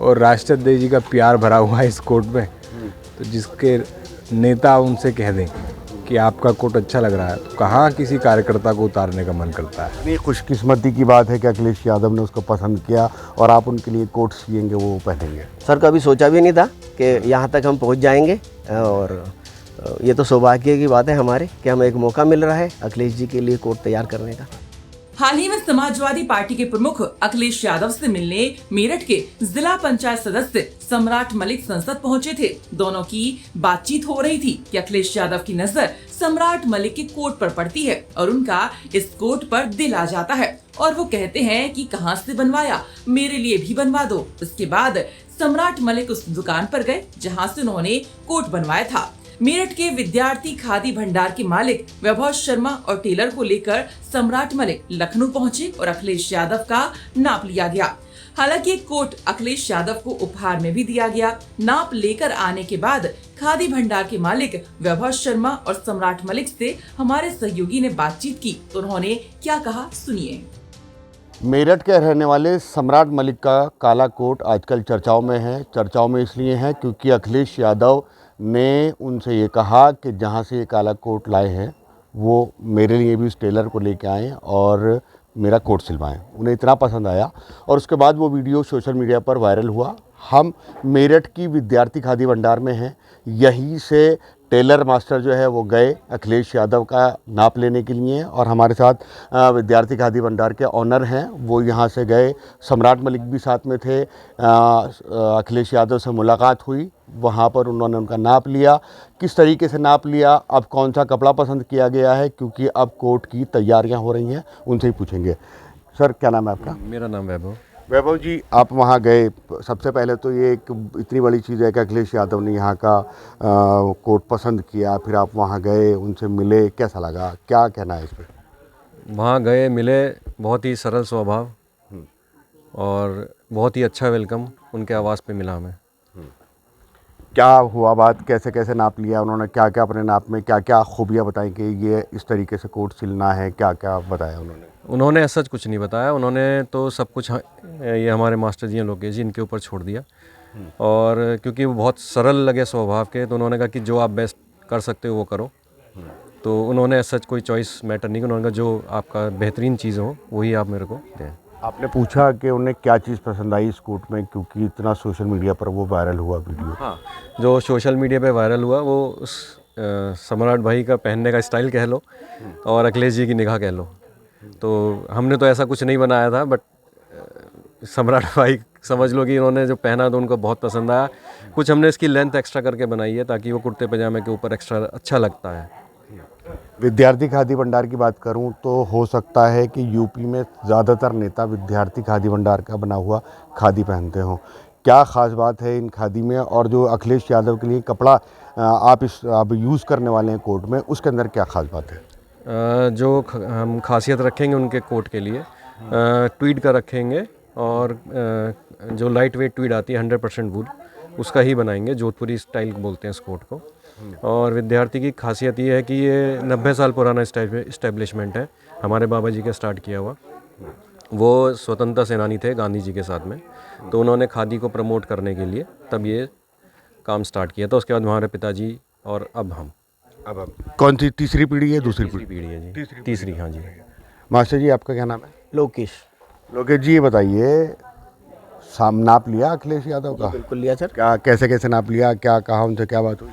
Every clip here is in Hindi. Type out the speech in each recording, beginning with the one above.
और राष्ट्राध्यक्ष जी का प्यार भरा हुआ है इस कोर्ट में। तो जिसके नेता उनसे कह दें कि आपका कोट अच्छा लग रहा है, तो कहाँ किसी कार्यकर्ता को उतारने का मन करता है। नहीं, खुशकिस्मती की बात है कि अखिलेश यादव ने उसको पसंद किया और आप उनके लिए कोट सिएंगे, वो पहनेंगे। सर कभी सोचा भी नहीं था कि यहाँ तक हम पहुँच जाएंगे, और ये तो सौभाग्य की बात है हमारे कि हमें एक मौका मिल रहा है अखिलेश जी के लिए कोट तैयार करने का। हाल ही में समाजवादी पार्टी के प्रमुख अखिलेश यादव से मिलने मेरठ के जिला पंचायत सदस्य सम्राट मलिक संसद पहुंचे थे। दोनों की बातचीत हो रही थी कि अखिलेश यादव की नजर सम्राट मलिक के कोट पर पड़ती है और उनका इस कोट पर दिल आ जाता है और वो कहते हैं कि कहां से बनवाया, मेरे लिए भी बनवा दो। उसके बाद सम्राट मलिक उस दुकान पर गए जहाँ से उन्होंने कोट बनवाया था। मेरठ के विद्यार्थी खादी भंडार के मालिक वैभव शर्मा और टेलर को लेकर सम्राट मलिक लखनऊ पहुंचे और अखिलेश यादव का नाप लिया गया। हालांकि कोट अखिलेश यादव को उपहार में भी दिया गया। नाप लेकर आने के बाद खादी भंडार के मालिक वैभव शर्मा और सम्राट मलिक से हमारे सहयोगी ने बातचीत की, तो उन्होंने क्या कहा सुनिए। मेरठ के रहने वाले सम्राट मलिक का काला कोट आजकल चर्चाओं में है। चर्चाओं में इसलिए है क्योंकि अखिलेश यादव ने उनसे ये कहा कि जहाँ से ये काला कोट लाए हैं वो मेरे लिए भी उस टेलर को लेके आएँ और मेरा कोट सिलवाएं। उन्हें इतना पसंद आया और उसके बाद वो वीडियो सोशल मीडिया पर वायरल हुआ। हम मेरठ की विद्यार्थी खादी भंडार में हैं। यहीं से टेलर मास्टर जो है वो गए अखिलेश यादव का नाप लेने के लिए और हमारे साथ विद्यार्थी खादी भंडार के ऑनर हैं, वो यहाँ से गए। सम्राट मलिक भी साथ में थे। अखिलेश यादव से मुलाकात हुई, वहाँ पर उन्होंने उनका नाप लिया। किस तरीके से नाप लिया, अब कौन सा कपड़ा पसंद किया गया है, क्योंकि अब कोर्ट की तैयारियाँ हो रही हैं, उनसे ही पूछेंगे। सर क्या नाम है आपका? मेरा नाम वैभव। वैभव जी, आप वहाँ गए, सबसे पहले तो ये एक इतनी बड़ी चीज़ है कि अखिलेश यादव ने यहाँ का कोट पसंद किया, फिर आप वहाँ गए, उनसे मिले, कैसा लगा, क्या कहना है इस पर? वहाँ गए, मिले, बहुत ही सरल स्वभाव और बहुत ही अच्छा वेलकम उनके आवास पे मिला हमें। क्या हुआ बात, कैसे कैसे नाप लिया उन्होंने, क्या क्या अपने नाप में क्या क्या खूबियाँ बताई कि ये इस तरीके से कोट सिलना है, क्या क्या बताया उन्होंने? उन्होंने ऐसा कुछ नहीं बताया, उन्होंने तो सब कुछ ये हमारे मास्टर जी हैं लोकेश जी, इनके ऊपर छोड़ दिया। और क्योंकि वो बहुत सरल लगे स्वभाव के, तो उन्होंने कहा कि जो आप बेस्ट कर सकते हो वो करो। तो उन्होंने ऐसा कोई चॉइस मैटर नहीं, उन्होंने कहा जो आपका बेहतरीन चीज़ हो वही आप मेरे को दें। आपने पूछा कि उन्हें क्या चीज़ पसंद आई इस कोट में, क्योंकि इतना सोशल मीडिया पर वो वायरल हुआ वीडियो? हाँ, जो सोशल मीडिया पे वायरल हुआ वो उस सम्राट भाई का पहनने का स्टाइल कह लो और अखिलेश जी की निगाह कह लो। तो हमने तो ऐसा कुछ नहीं बनाया था, बट सम्राट भाई समझ लो कि इन्होंने जो पहना तो उनको बहुत पसंद आया। कुछ हमने इसकी लेंथ एक्स्ट्रा करके बनाई है ताकि वो कुर्ते पजामे के ऊपर एक्स्ट्रा अच्छा लगता है। विद्यार्थी खादी भंडार की बात करूं तो हो सकता है कि यूपी में ज़्यादातर नेता विद्यार्थी खादी भंडार का बना हुआ खादी पहनते हों। क्या ख़ास बात है इन खादी में, और जो अखिलेश यादव के लिए कपड़ा आप यूज़ करने वाले हैं कोर्ट में, उसके अंदर क्या ख़ास बात है? जो हम खासियत रखेंगे उनके कोट के लिए, ट्वीड का रखेंगे और जो लाइट वेट ट्वीड आती है 100% वूल, उसका ही बनाएंगे। जोधपुरी स्टाइल बोलते हैं इस कोट को। और विद्यार्थी की खासियत ये है कि ये 90 साल पुराना इस्टेब्लिशमेंट है, हमारे बाबा जी का स्टार्ट किया हुआ। वो स्वतंत्रता सेनानी थे गांधी जी के साथ में, तो उन्होंने खादी को प्रमोट करने के लिए तब ये काम स्टार्ट किया था। उसके बाद हमारे पिताजी और अब हम। कौन सी तीसरी पीढ़ी है, दूसरी पीढ़ी है जी? तीसरी, हाँ जी। मास्टर जी आपका क्या नाम है? लोकेश। लोकेश जी, ये बताइए, नाप लिया अखिलेश यादव का? बिल्कुल लिया सर। क्या कैसे कैसे नाप लिया, क्या कहा उनसे, क्या बात हुई?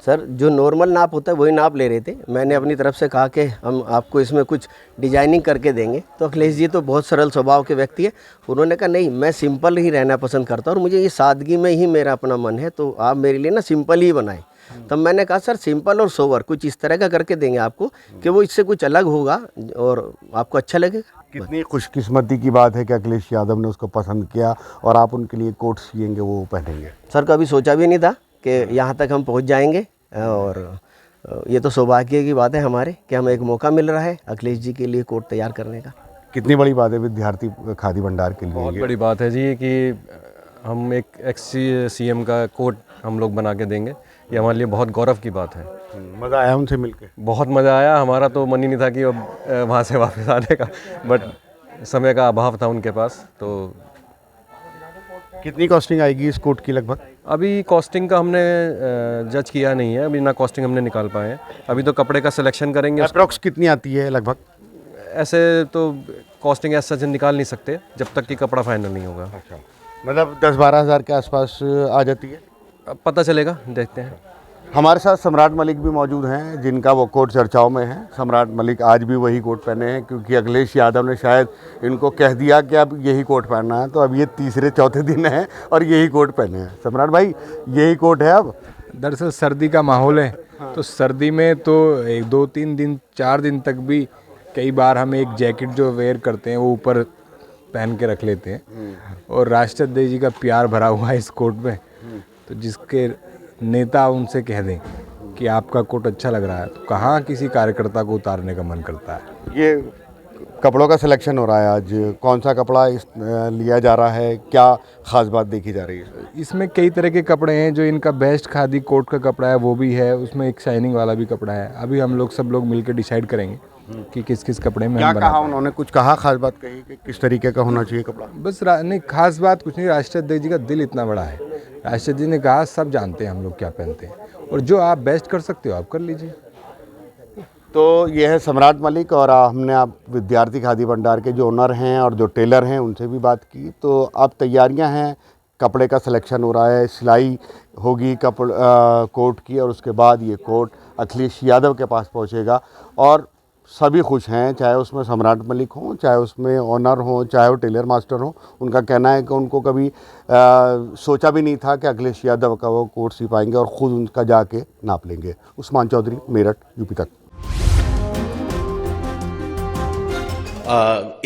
सर जो नॉर्मल नाप होता है वही नाप ले रहे थे। मैंने अपनी तरफ से कहा कि हम आपको इसमें कुछ डिजाइनिंग करके देंगे, तो अखिलेश जी तो बहुत सरल स्वभाव के व्यक्ति है। उन्होंने कहा नहीं, मैं सिंपल ही रहना पसंद करता हूँ और मुझे ये सादगी में ही मेरा अपना मन है, तो आप मेरे लिए ना सिंपल ही बनाएं। तब मैंने कहा सर सिंपल और सोवर कुछ इस तरह का करके देंगे आपको कि वो इससे कुछ अलग होगा और आपको अच्छा लगेगा। कितनी खुशकिस्मती की बात है कि अखिलेश यादव ने उसको पसंद किया और आप उनके लिए कोट सिएंगे, वो पहनेंगे। सर कभी सोचा भी नहीं था कि यहाँ तक हम पहुँच जाएंगे, और ये तो सौभाग्य की बात है हमारे कि हमें एक मौका मिल रहा है अखिलेश जी के लिए कोट तैयार करने का। कितनी बड़ी बात है विद्यार्थी खादी भंडार के लिए? बहुत बड़ी बात है जी कि हम एक CM का कोट हम लोग बना के देंगे, ये हमारे लिए बहुत गौरव की बात है। मज़ा आया उनसे मिलके? बहुत मज़ा आया। हमारा तो मन ही नहीं था कि अब वहाँ से वापस आने का, बट समय का अभाव था उनके पास। तो कितनी कॉस्टिंग आएगी इस कोट की लगभग? अभी कॉस्टिंग का हमने जज किया नहीं है, अभी ना कॉस्टिंग हमने निकाल पाए हैं। अभी तो कपड़े का सिलेक्शन करेंगे। अप्रॉक्स कितनी आती है लगभग? ऐसे तो कॉस्टिंग ऐसा निकाल नहीं सकते जब तक कि कपड़ा फाइनल नहीं होगा। अच्छा, मतलब 10-12 हज़ार के आसपास आ जाती है। अब पता चलेगा, देखते हैं। हमारे साथ सम्राट मलिक भी मौजूद हैं, जिनका वो कोट चर्चाओं में है। सम्राट मलिक आज भी वही कोट पहने हैं, क्योंकि अखिलेश यादव ने शायद इनको कह दिया कि अब यही कोट पहनना है, तो अब ये तीसरे चौथे दिन है और यही कोट पहने हैं। सम्राट भाई, यही कोट है अब? दरअसल सर्दी का माहौल है, तो सर्दी में तो 1-2-3 दिन 4 दिन तक भी कई बार हम एक जैकेट जो वेयर करते हैं वो ऊपर पहन के रख लेते हैं। और राष्ट्राध्यक्ष जी का प्यार भरा हुआ है इस कोट में, तो जिसके नेता उनसे कह दें कि आपका कोट अच्छा लग रहा है, तो कहाँ किसी कार्यकर्ता को उतारने का मन करता है। ये कपड़ों का सिलेक्शन हो रहा है आज, कौन सा कपड़ा लिया जा रहा है, क्या ख़ास बात देखी जा रही है? इसमें कई तरह के कपड़े हैं। जो इनका बेस्ट खादी कोट का कपड़ा है वो भी है, उसमें एक शाइनिंग वाला भी कपड़ा है। अभी हम लोग सब लोग मिलकर डिसाइड करेंगे कि किस किस कपड़े में क्या हम कहा बनाते हैं। उन्होंने? कुछ कहा, खास बात कही कि किस तरीके का होना चाहिए कपड़ा? बस नहीं, खास बात कुछ नहीं। राष्ट्राध्यक्ष जी का दिल इतना बड़ा है, राष्ट्राध्यक्ष जी ने कहा सब जानते हैं हम लोग क्या पहनते हैं, और जो आप बेस्ट कर सकते हो आप कर लीजिए। तो ये है सम्राट मलिक, और हमने आप विद्यार्थी खादी भंडार के जो ओनर हैं और जो टेलर हैं उनसे भी बात की। तो अब तैयारियां हैं, कपड़े का सिलेक्शन हो रहा है, सिलाई होगी कोट की, और उसके बाद ये कोट अखिलेश यादव के पास पहुंचेगा। और सभी खुश हैं, चाहे उसमें सम्राट मलिक हों, चाहे उसमें ओनर हों, चाहे वो टेलर मास्टर हों। उनका कहना है कि उनको कभी सोचा भी नहीं था कि अखिलेश यादव का वो कोट सी पाएंगे, और ख़ुद उनका जाके नाप लेंगे। उस्मान चौधरी, मेरठ, यूपी तक।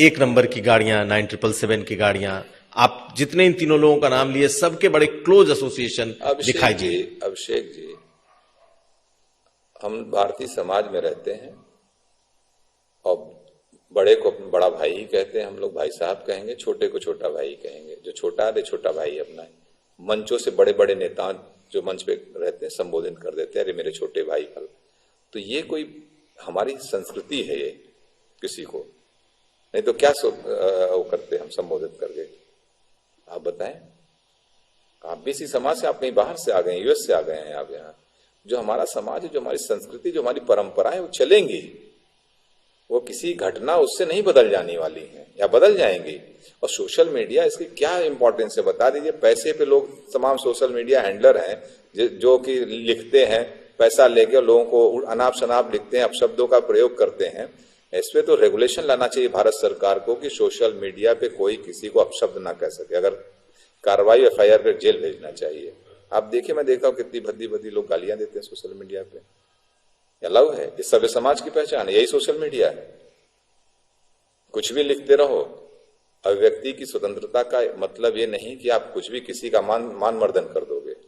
एक नंबर की गाड़ियां, 9777 की गाड़ियां, आप जितने इन तीनों लोगों का नाम लिए, सबके बड़े क्लोज एसोसिएशन दिखाई दिए। अभिषेक जी, हम भारतीय समाज में रहते हैं और बड़े को अपना बड़ा भाई ही कहते हैं, हम लोग भाई साहब कहेंगे, छोटे को छोटा भाई कहेंगे। जो छोटा है छोटा भाई अपना है। मंचों से बड़े बड़े नेता जो मंच पे रहते हैं संबोधित कर देते हैं, अरे मेरे छोटे भाई फल। तो ये कोई हमारी संस्कृति है ये, किसी को नहीं तो क्या वो करते हम संबोधित करके? आप बताएं, आप भी इसी समाज से, आप कहीं बाहर से आ गए, यूएस से आ गए हैं आप यहाँ। जो हमारा समाज है, जो हमारी संस्कृति, जो हमारी परंपराएं, वो चलेंगी। वो किसी घटना उससे नहीं बदल जाने वाली है, या बदल जाएंगी। और सोशल मीडिया, इसकी क्या इंपॉर्टेंस है बता दीजिए। पैसे पे लोग तमाम सोशल मीडिया हैंडलर हैं जो कि लिखते हैं, पैसा लेके लोगों को अनाप शनाप लिखते हैं, अपशब्दों का प्रयोग करते हैं। इस पे तो रेगुलेशन लाना चाहिए भारत सरकार को कि सोशल मीडिया पे कोई किसी को अपशब्द ना कह सके। अगर कार्रवाई FIR कर जेल भेजना चाहिए। आप देखिए, मैं देखता हूँ कितनी भद्दी भद्दी लोग गालियां देते हैं सोशल मीडिया पे। अलाउ है, इस सभ्य समाज की पहचान है, यही सोशल मीडिया है। कुछ भी लिखते रहो। अभिव्यक्ति की स्वतंत्रता का मतलब ये नहीं कि आप कुछ भी किसी का मान मर्दन कर दोगे।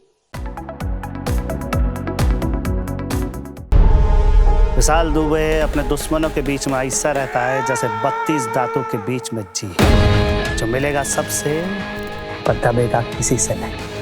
विशाल दुबे अपने दुश्मनों के बीच में ऐसा रहता है जैसे 32 दांतों के बीच में जी। जो मिलेगा सबसे पर दबेगा किसी से नहीं।